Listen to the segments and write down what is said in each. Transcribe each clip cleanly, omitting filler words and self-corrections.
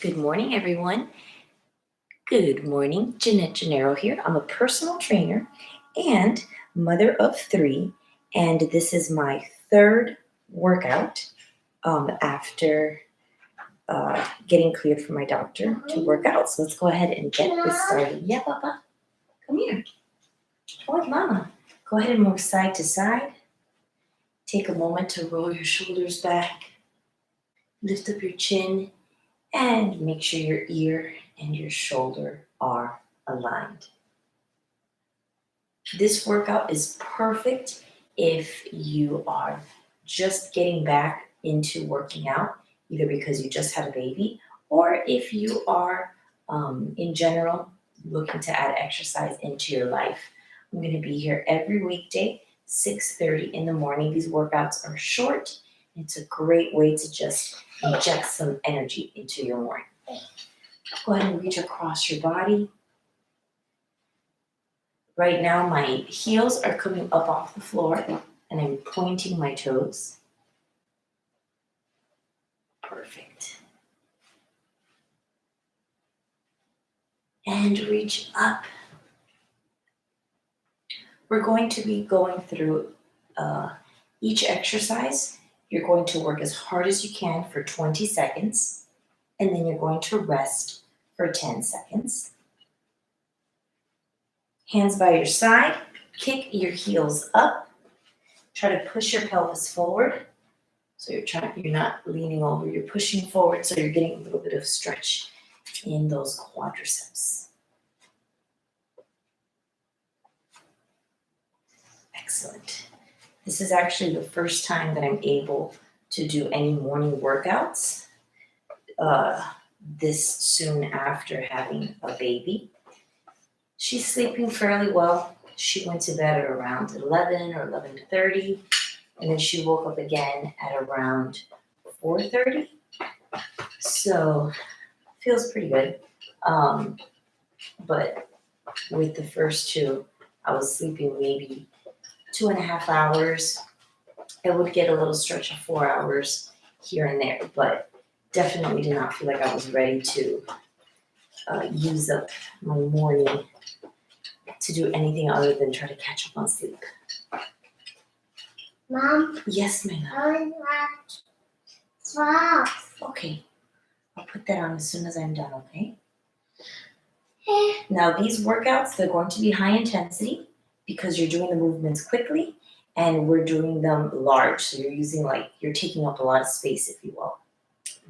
Good morning, everyone. Good morning. Jeanette Gennaro here. I'm a personal trainer and mother of three, and this is my third workout after getting cleared from my doctor to work out. So let's go ahead and get this started. Yeah, Papa. Come here. Come with Mama. Go ahead and move side to side. Take a moment to roll your shoulders back. Lift up your chin. And make sure your ear and your shoulder are aligned. This workout is perfect if you are just getting back into working out, either because you just had a baby or if you are, in general, looking to add exercise into your life. I'm going to be here every weekday, 6:30 in the morning. These workouts are short. It's a great way to just inject some energy into your morning. Go ahead and reach across your body. Right now, my heels are coming up off the floor and I'm pointing my toes. Perfect. And reach up. We're going to be going through each exercise. You're going to work as hard as you can for 20 seconds, and then you're going to rest for 10 seconds. Hands by your side, kick your heels up. Try to push your pelvis forward. So you're not leaning over, you're pushing forward, so you're getting a little bit of stretch in those quadriceps. Excellent. This is actually the first time that I'm able to do any morning workouts this soon after having a baby. She's sleeping fairly well. She went to bed at around 11 or 11:30, and then she woke up again at around 4:30. So feels pretty good. But with the first two, I was sleeping maybe 2.5 hours. I would get a little stretch of 4 hours here and there, but definitely did not feel like I was ready to use up my morning to do anything other than try to catch up on sleep. Mom? Yes, my love. I want socks. Okay. I'll put that on as soon as I'm done, okay? Now, these workouts, they're going to be high intensity because you're doing the movements quickly and we're doing them large. So you're taking up a lot of space, if you will.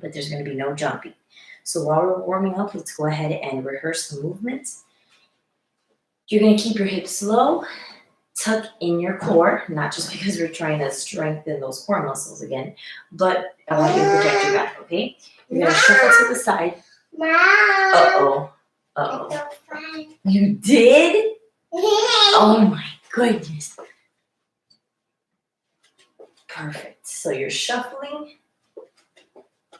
But there's going to be no jumping. So while we're warming up, let's go ahead and rehearse the movements. You're going to keep your hips low, tuck in your core, not just because we're trying to strengthen those core muscles again, but I want you to protect your back, okay? You're going to shuffle to the side. Mom! Uh-oh. You did? Oh my goodness. Perfect. So you're shuffling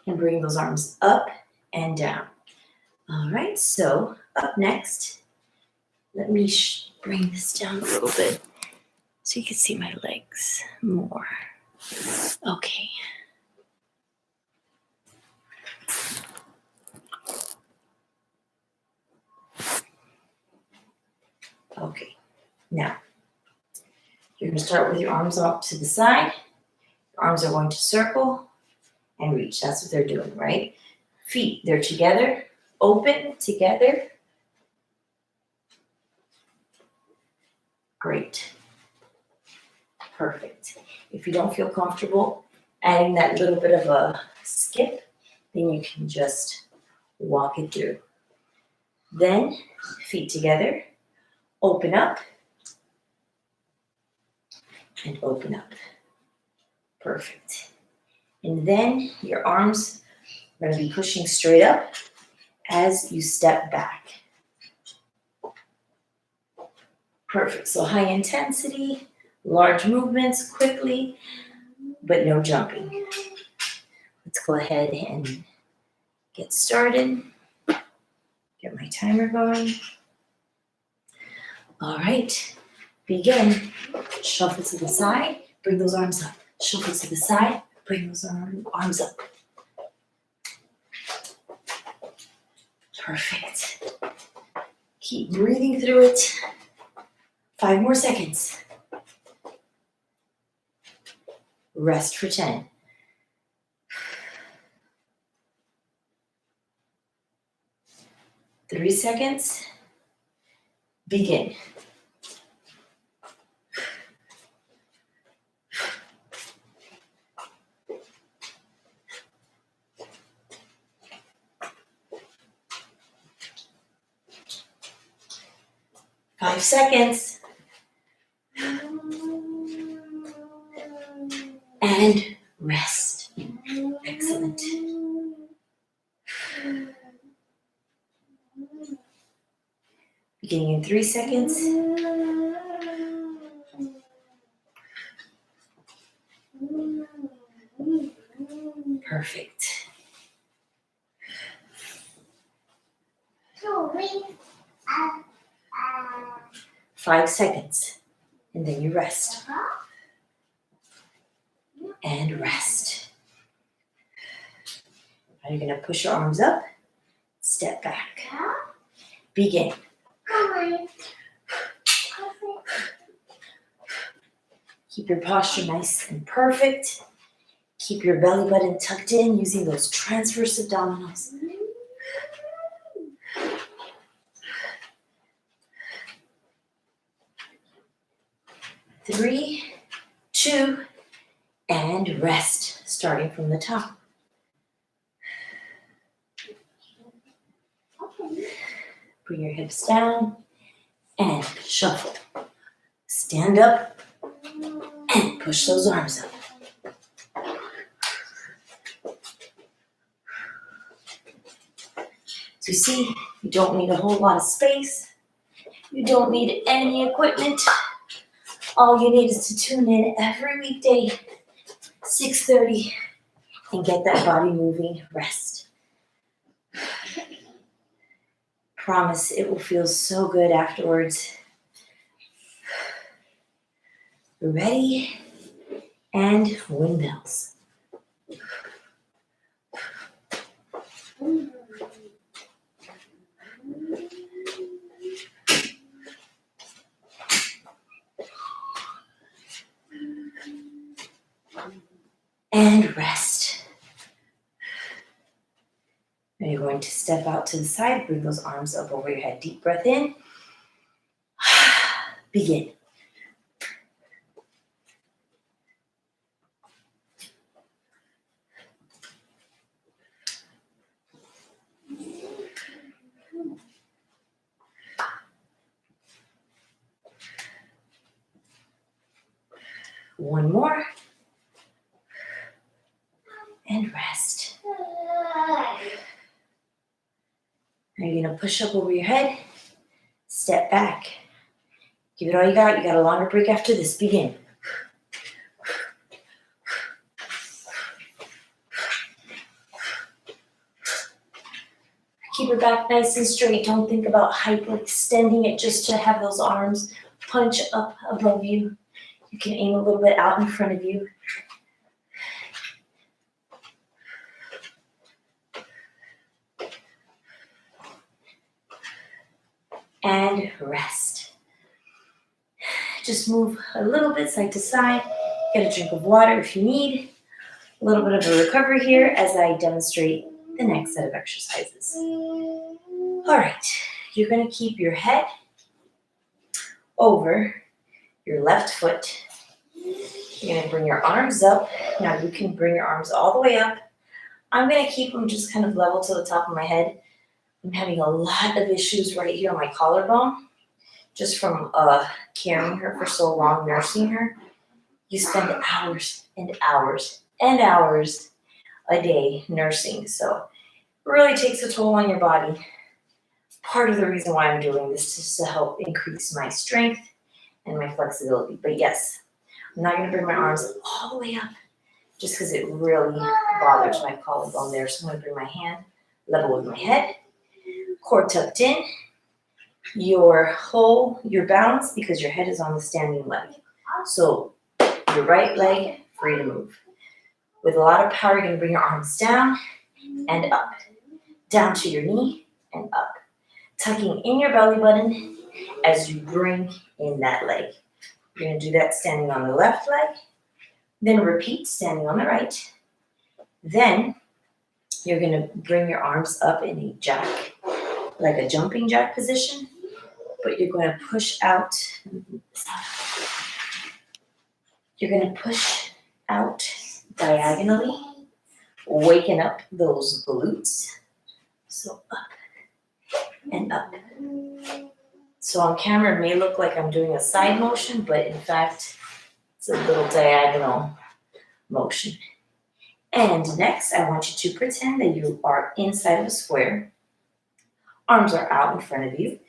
and bring those arms up and down. All right, so up next, let me bring this down a little bit so you can see my legs more. Okay. Okay, now you're going to start with your arms up to the side. Your arms are going to circle and reach. That's what they're doing, right? Feet, they're together, open, together. Great. Perfect. If you don't feel comfortable adding that little bit of a skip, then you can just walk it through. Then, feet together, open up, and open up. Perfect. And then your arms are going to be pushing straight up as you step back. Perfect. So high intensity, large movements quickly, but no jumping. Let's go ahead and get started. Get my timer going. All right. Begin. Shuffle to the side. Bring those arms up. Shuffle to the side. Bring those arms up. Perfect. Keep breathing through it. 5 more seconds. Rest for 10. Three seconds. Begin. Five seconds. And rest. Excellent. Beginning in 3 seconds. Perfect. 5 seconds. And then you rest. And rest. Now you're going to push your arms up. Step back. Begin. Keep your posture nice and perfect. Keep your belly button tucked in using those transverse abdominals. 3, 2, and rest, starting from the top. Bring your hips down and shuffle. Stand up and push those arms up. So you see, you don't need a whole lot of space. You don't need any equipment. All you need is to tune in every weekday, 6:30, and get that body moving. Rest. Promise it will feel so good afterwards. Ready? And windmills. And rest. Now you're going to step out to the side, bring those arms up over your head. Deep breath in. Begin. One more. And rest. Now you're going to push up over your head. Step back. Give it all you got. You got a longer break after this. Begin. Keep your back nice and straight. Don't think about hyperextending it just to have those arms punch up above you. You can aim a little bit out in front of you. And rest. Just move a little bit side to side. Get a drink of water if you need. A little bit of a recovery here as I demonstrate the next set of exercises. All right, you're going to keep your head over your left foot. You're going to bring your arms up. Now you can bring your arms all the way up. I'm going to keep them just kind of level to the top of my head. I'm having a lot of issues right here on my collarbone, just from carrying her for so long, nursing her. You spend hours and hours and hours a day nursing, so it really takes a toll on your body. Part of the reason why I'm doing this is to help increase my strength and my flexibility. But yes, I'm not going to bring my arms all the way up just because it really bothers my collarbone there. So I'm going to bring my hand level with my head. Core tucked in, your balance because your head is on the standing leg. So your right leg free to move. With a lot of power, you're going to bring your arms down and up, down to your knee and up. Tucking in your belly button as you bring in that leg. You're going to do that standing on the left leg. Then repeat standing on the right. Then you're going to bring your arms up in a jack, like a jumping jack position, but you're going to push out. You're going to push out diagonally, waking up those glutes. So up and up. So on camera, it may look like I'm doing a side motion, but in fact, it's a little diagonal motion. And next, I want you to pretend that you are inside of a square. Arms are out in front of you.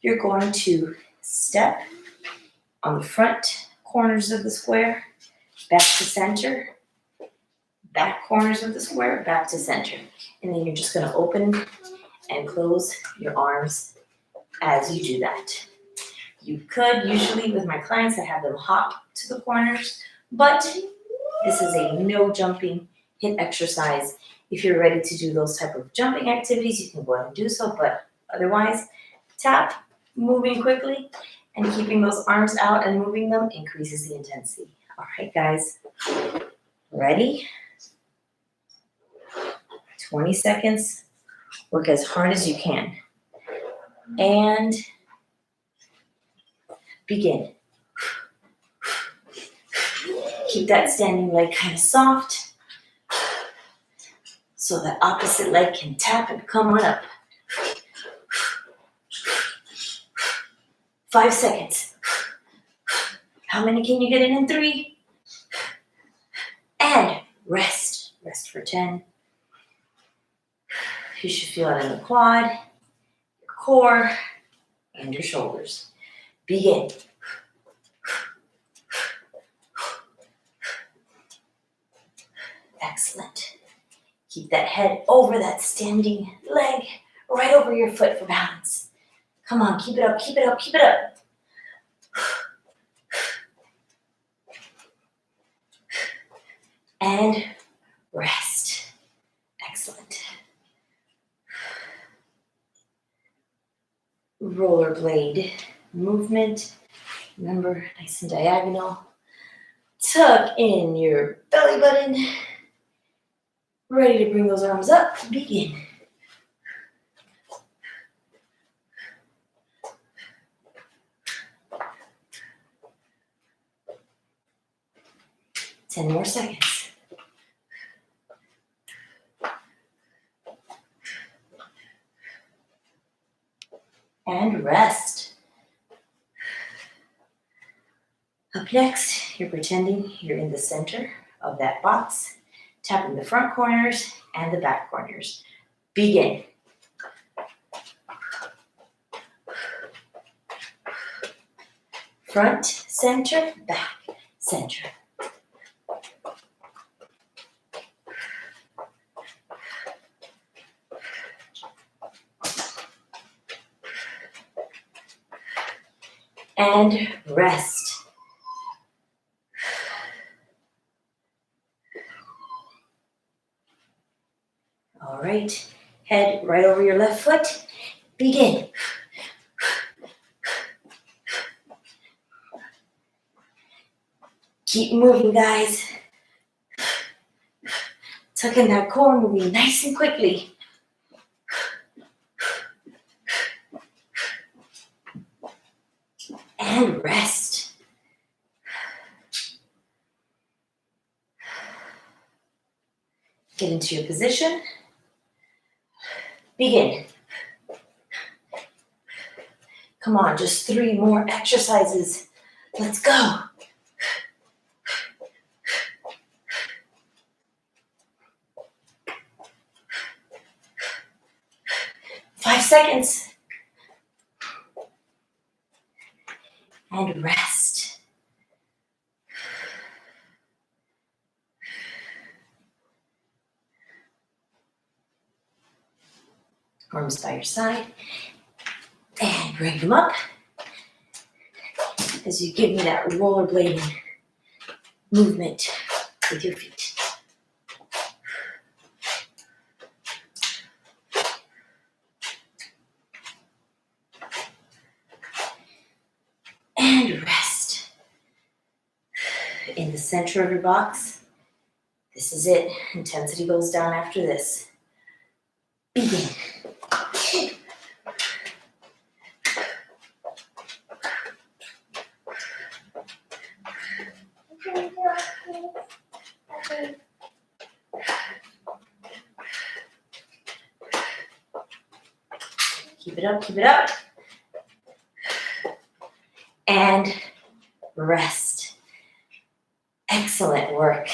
You're going to step on the front corners of the square, back to center, back corners of the square, back to center. And then you're just going to open and close your arms as you do that. You could, usually with my clients, I have them hop to the corners, but this is a no jumping HIIT exercise. If you're ready to do those type of jumping activities, you can go ahead and do so, but otherwise, tap, moving quickly, and keeping those arms out and moving them increases the intensity. All right, guys, ready? 20 seconds, work as hard as you can. And begin. Keep that standing leg kind of soft so that opposite leg can tap and come on up. 5 seconds. How many can you get in 3? And rest. Rest for 10. You should feel it in the quad, your core, and your shoulders. Begin. Excellent. Keep that head over that standing leg, right over your foot for balance. Come on, keep it up, keep it up, keep it up. And rest. Excellent. Rollerblade movement. Remember, nice and diagonal. Tuck in your belly button. Ready to bring those arms up. Begin. Ten more seconds. And rest. Up next, you're pretending you're in the center of that box, tapping the front corners and the back corners. Begin. Front, center, back, center. And rest. All right, head right over your left foot. Begin. Keep moving, guys. Tuck in that core, moving nice and quickly. And rest. Get into your position. Begin. Come on, just 3 more exercises. Let's go. Five seconds. And rest. Arms by your side. And bring them up as you give me that rollerblading movement with your feet. in the center of your box. This is it. Intensity goes down after this. Begin. Keep it up, keep it up. And rest. Excellent work.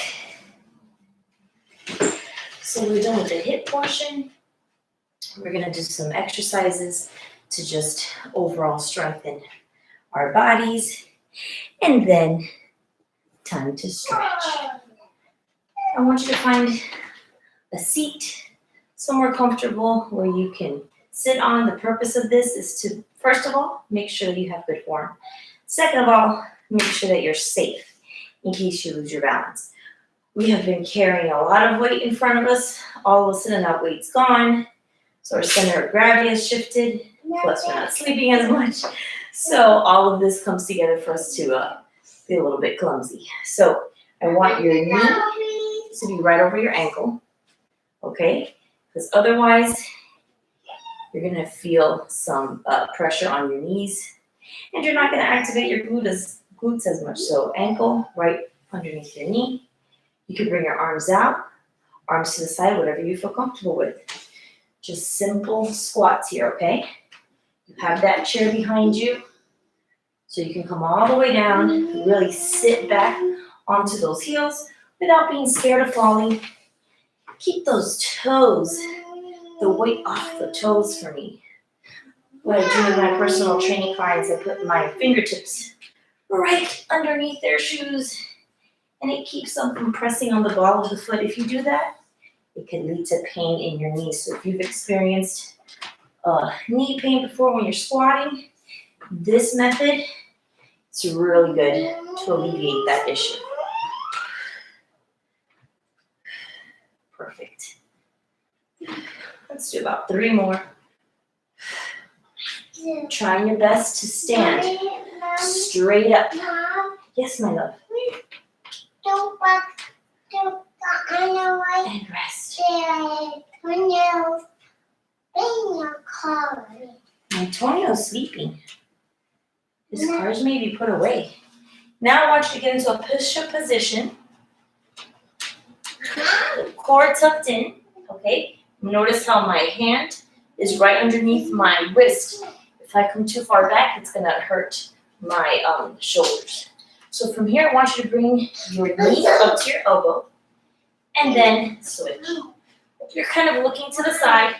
So we're done with the HIIT portion. We're gonna do some exercises to just overall strengthen our bodies. And then time to stretch. I want you to find a seat somewhere comfortable where you can sit on. The purpose of this is to, first of all, make sure that you have good form. Second of all, make sure that you're safe in case you lose your balance. We have been carrying a lot of weight in front of us. All of a sudden that weight's gone. So our center of gravity has shifted. Plus we're not sleeping as much. So all of this comes together for us to be a little bit clumsy. So I want your knee to be right over your ankle. Okay? Because otherwise, you're going to feel some pressure on your knees. And you're not going to activate your glutes as much. So ankle right underneath your knee. You can bring your arms out, arms to the side, whatever you feel comfortable with. Just simple squats here, okay? You have that chair behind you. So you can come all the way down, really sit back onto those heels without being scared of falling. Keep those toes, the weight off the toes for me. What I do with my personal training clients, I put my fingertips right underneath their shoes, and it keeps them from pressing on the ball of the foot. If you do that, it can lead to pain in your knees. So if you've experienced knee pain before when you're squatting, this method is really good to alleviate that issue. Perfect. Let's do about 3 more. Trying your best to stand straight up. Yes, my love. And rest. Antonio's sleeping. His cards may be put away. Now I want you to get into a push-up position. Core tucked in, okay? Notice how my hand is right underneath my wrist. If I come too far back, it's gonna hurt my shoulders. So from here, I want you to bring your knee up to your elbow and then switch. You're kind of looking to the side.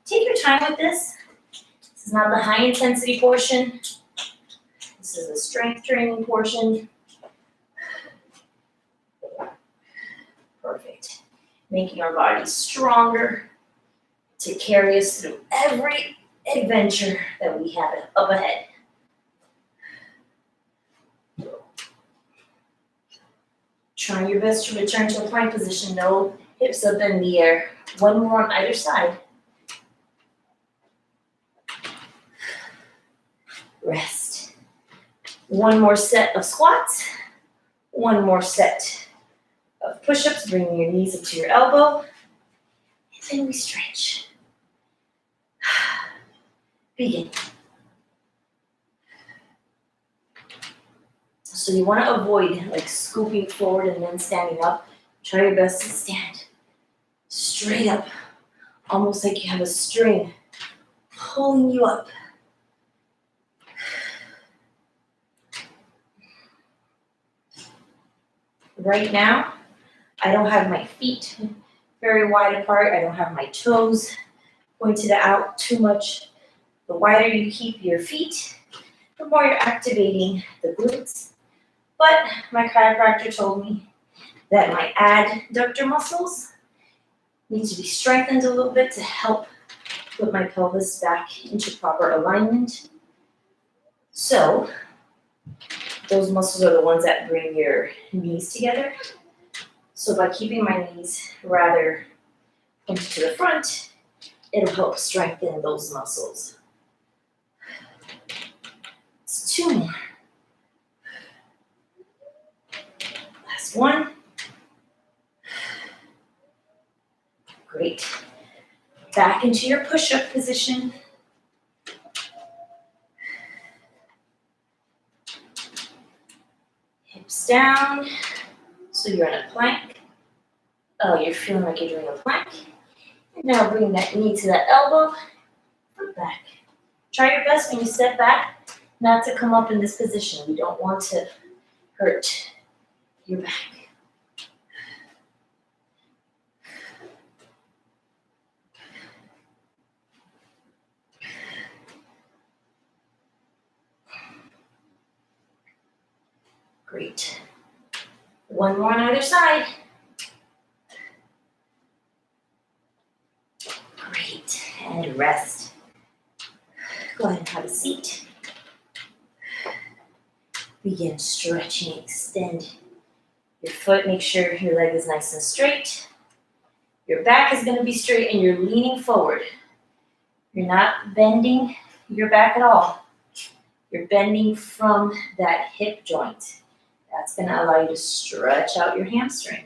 Take your time with this. This is not the high intensity portion. This is the strength training portion. Perfect. Making our bodies stronger to carry us through every adventure that we have up ahead. Try your best to return to a plank position. No hips up in the air. 1 more on either side. Rest. 1 more set of squats. 1 more set of push-ups. Bring your knees up to your elbow. And then we stretch. Begin. So you want to avoid like scooping forward and then standing up. Try your best to stand straight up, almost like you have a string pulling you up. Right now, I don't have my feet very wide apart. I don't have my toes pointed out too much. The wider you keep your feet, the more you're activating the glutes. But my chiropractor told me that my adductor muscles need to be strengthened a little bit to help put my pelvis back into proper alignment. So those muscles are the ones that bring your knees together. So by keeping my knees rather pointed to the front, it'll help strengthen those muscles. It's 2 more. one. Great. Back into your push-up position. Hips down. So you're in a plank. Oh, you're feeling like you're doing a plank. And now bring that knee to that elbow. Foot back. Try your best when you step back not to come up in this position. We don't want to hurt your back. Great. One more on either side. Great. And rest. Go ahead and have a seat. Begin stretching, extend your foot. Make sure your leg is nice and straight. Your back is going to be straight and you're leaning forward. You're not bending your back at all. You're bending from that hip joint. That's going to allow you to stretch out your hamstring.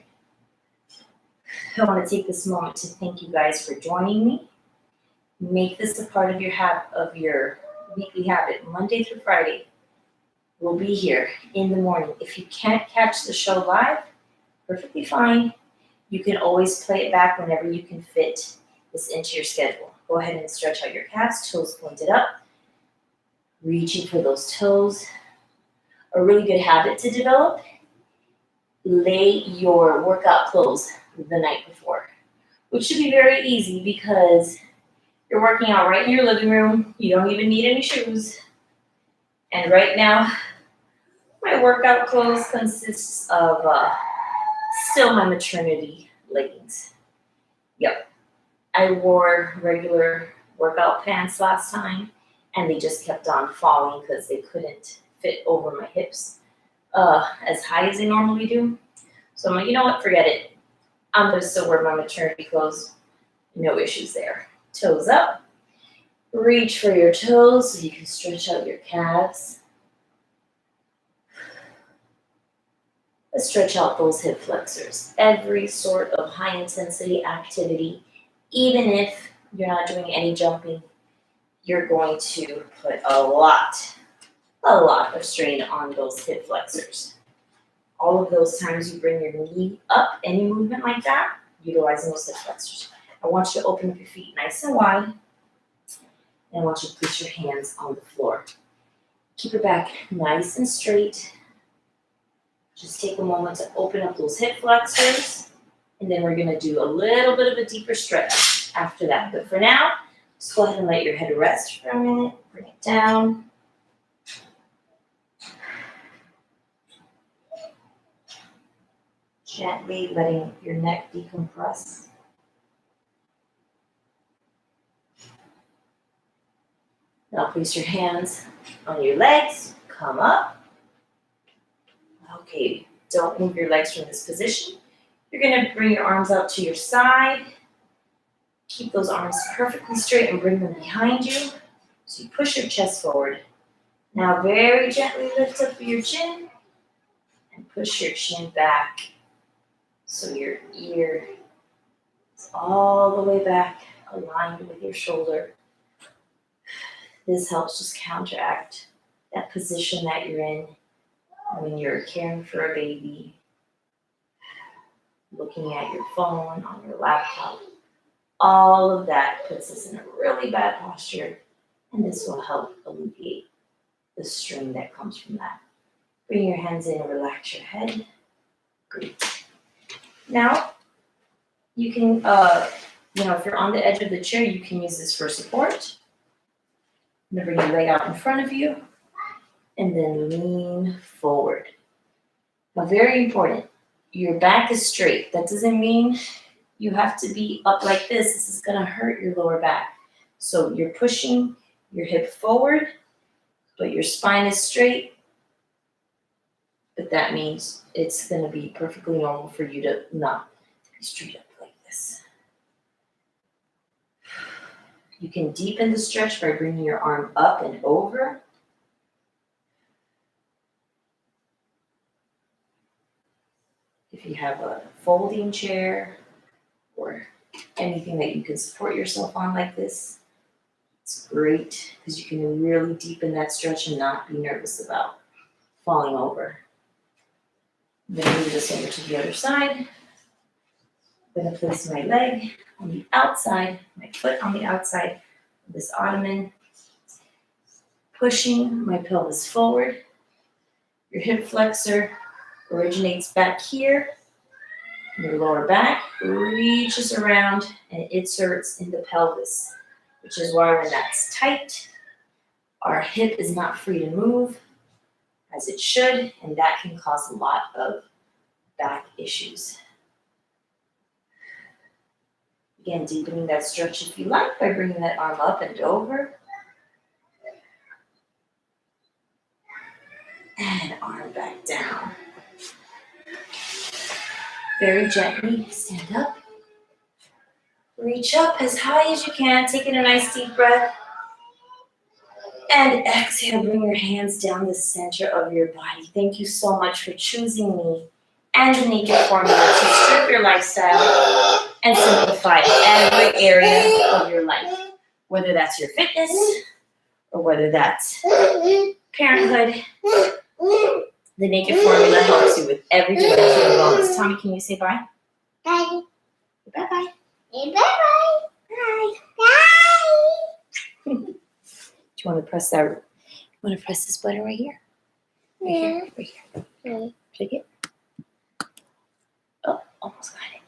I want to take this moment to thank you guys for joining me. Make this a part of your weekly habit, Monday through Friday. We'll be here in the morning. If you can't catch the show live, perfectly fine. You can always play it back whenever you can fit this into your schedule. Go ahead and stretch out your calves, toes pointed up. Reaching for those toes. A really good habit to develop, lay your workout clothes the night before, which should be very easy because you're working out right in your living room. You don't even need any shoes. And right now, my workout clothes consists of still my maternity leggings. Yep. I wore regular workout pants last time, and they just kept on falling because they couldn't fit over my hips as high as they normally do. So I'm like, you know what, forget it. I'm going to still wear my maternity clothes. No issues there. Toes up. Reach for your toes so you can stretch out your calves. Let's stretch out those hip flexors. Every sort of high intensity activity, even if you're not doing any jumping, you're going to put a lot of strain on those hip flexors. All of those times you bring your knee up, any movement like that, utilizing those hip flexors. I want you to open up your feet nice and wide, and I want you to place your hands on the floor. Keep your back nice and straight. Just take a moment to open up those hip flexors, and then we're gonna do a little bit of a deeper stretch after that. But for now, just go ahead and let your head rest for a minute, bring it down. Gently letting your neck decompress. Now place your hands on your legs, come up. Okay, don't move your legs from this position. You're gonna bring your arms out to your side. Keep those arms perfectly straight and bring them behind you. So you push your chest forward. Now very gently lift up your chin and push your chin back. So your ear is all the way back, aligned with your shoulder. This helps just counteract that position that you're in when you're caring for a baby, looking at your phone, on your laptop. All of that puts us in a really bad posture, and this will help alleviate the strain that comes from that. Bring your hands in and relax your head. Great. Now, you can, if you're on the edge of the chair, you can use this for support. I'm gonna bring your leg out in front of you, and then lean forward. Now, very important, your back is straight. That doesn't mean you have to be up like this. This is gonna hurt your lower back. So you're pushing your hip forward, but your spine is straight. But that means it's gonna be perfectly normal for you to not be straight up like this. You can deepen the stretch by bringing your arm up and over. If you have a folding chair or anything that you can support yourself on like this, it's great because you can really deepen that stretch and not be nervous about falling over. I'm going to move this over to the other side. I'm going to place my leg on the outside, my foot on the outside of this ottoman, pushing my pelvis forward. Your hip flexor originates back here. Your lower back reaches around and inserts in the pelvis, which is why when that's tight, our hip is not free to move as it should, and that can cause a lot of back issues. Again, deepening that stretch if you like by bringing that arm up and over. And arm back down. Very gently stand up. Reach up as high as you can, taking a nice deep breath. And exhale, bring your hands down the center of your body. Thank you so much for choosing me and the Naked Formula to strip your lifestyle and simplify every area of your life. Whether that's your fitness or whether that's parenthood, the Naked Formula helps you with every dimension of wellness. Tommy, can you say bye? Bye. Bye-bye. Bye. Bye. Bye. Bye. Do you want to press that? You want to press this button right here? Right here. Right here. Yeah. Click it. Oh, almost got it.